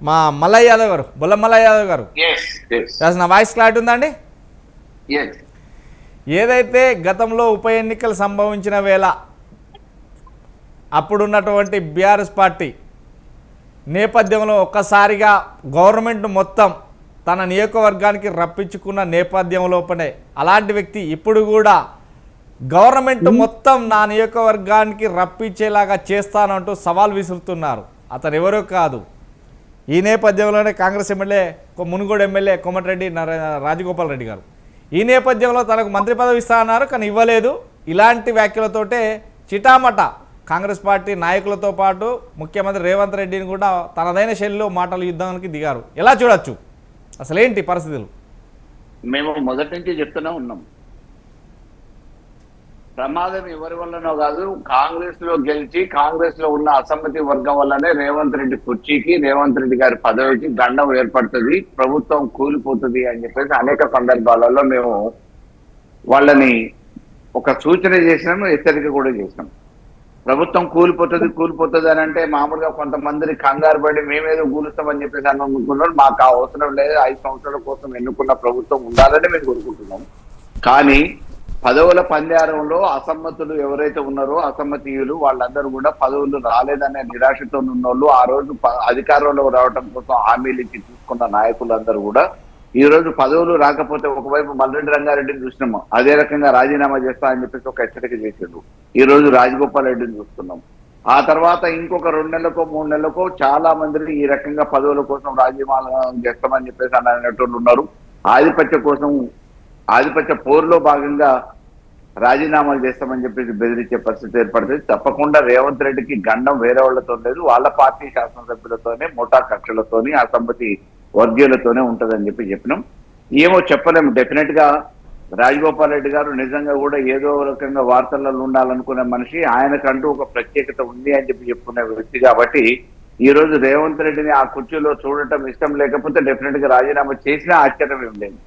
మా మల్లయ్య యాదవ్ గారు, బొల్ల మల్లయ్య యాదవ్ గారు, నా వాయిస్ క్లారిటీ ఉందండి? ఏదైతే గతంలో ఉప ఎన్నికలు సంభవించిన వేళ అప్పుడున్నటువంటి బీఆర్ఎస్ పార్టీ నేపథ్యంలో ఒక్కసారిగా గవర్నమెంట్ మొత్తం తన నియోజకవర్గానికి రప్పించుకున్న నేపథ్యంలోపనే అలాంటి వ్యక్తి ఇప్పుడు కూడా గవర్నమెంట్ మొత్తం నా నియోజకవర్గానికి రప్పించేలాగా చేస్తానంటూ సవాల్ విసురుతున్నారు. అతను ఎవరో కాదు, ఈ నేపథ్యంలోనే కాంగ్రెస్ ఎమ్మెల్యే మునుగోడు ఎమ్మెల్యే కోమటిరెడ్డి రాజగోపాల్ రెడ్డి గారు ఈ నేపథ్యంలో తనకు మంత్రి పదవి ఇస్తానన్నారు, కానీ ఇవ్వలేదు. ఇలాంటి వ్యాఖ్యలతోటే చిటామట కాంగ్రెస్ పార్టీ నాయకులతో పాటు ముఖ్యమంత్రి రేవంత్ రెడ్డిని కూడా తనదైన శైలిలో మాటలు యుద్ధానికి దిగారు. ఎలా చూడొచ్చు, అసలేంటి పరిస్థితులు? మేము మొదటి నుంచి చెప్తూనే ఉన్నాం, ప్రమాదం ఎవరి వల్లనో కాదు, కాంగ్రెస్ లో గెలిచి కాంగ్రెస్ లో ఉన్న అసమ్మతి వర్గం వల్లనే రేవంత్ రెడ్డి కుర్చీకి, రేవంత్ రెడ్డి గారి పదవికి గండం ఏర్పడుతుంది, ప్రభుత్వం కూలిపోతుంది అని చెప్పేసి అనేక సందర్భాలలో మేము వాళ్ళని ఒక సూచన చేసినాము, హెచ్చరిక కూడా చేసినాం. ప్రభుత్వం కూలిపోతుంది అని అంటే మామూలుగా కొంతమందిని కంగారు పడి మేమేదో కూలుస్తామని చెప్పేసి అనుకుంటున్నాం. మాకు ఆ అవసరం లేదు, 5 సంవత్సరాల కోసం ఎన్నుకున్న ప్రభుత్వం ఉండాలని మేము కోరుకుంటున్నాం. కానీ పదవుల పంజారంలో అసమ్మతులు ఎవరైతే ఉన్నారో, అసమ్మతీయులు వాళ్ళందరూ కూడా పదవులు రాలేదనే నిరాశతో ఉన్నోళ్ళు, ఆ రోజు అధికారంలో రావడం కోసం హామీలు ఇచ్చి తీసుకున్న నాయకులందరూ కూడా ఈ రోజు పదవులు రాకపోతే ఒకవైపు మల్రెడ్డి రంగారెడ్డిని చూసినాము, అదే రకంగా రాజీనామా చేస్తా అని చెప్పేసి ఒక హెచ్చరిక చేసిండు. ఈ రోజు రాజగోపాల్ రెడ్డిని చూస్తున్నాం. ఆ తర్వాత ఇంకొక 2 నెలలకో 3 నెలలకో చాలా మందిని ఈ రకంగా పదవుల కోసం రాజీనామా చేస్తామని చెప్పేసి అనేటోళ్ళు ఉన్నారు. ఆధిపత్య పోరులో భాగంగా రాజీనామాలు చేస్తామని చెప్పేసి బెదిరించే పరిస్థితి ఏర్పడుతుంది. తప్పకుండా రేవంత్ రెడ్డికి గండం వేరే వాళ్ళతో లేదు, వాళ్ళ పార్టీ శాసనసభ్యులతోనే, మోటా కక్షలతోని, అసమ్మతి వర్గీయులతోనే ఉంటదని చెప్పినాం. ఏమో చెప్పలేము. డెఫినెట్ గా రాజగోపాల్ రెడ్డి గారు నిజంగా కూడా ఏదో రకంగా వార్తలలో ఉండాలనుకునే మనిషి, ఆయనకంటూ ఒక ప్రత్యేకత ఉంది అని చెప్పుకునే వ్యక్తి. కాబట్టి ఈ రోజు రేవంత్ రెడ్డిని ఆ కుర్చీలో చూడటం ఇష్టం లేకపోతే డెఫినెట్ గా రాజీనామా చేసినా ఆశ్చర్యం ఏం లేదు.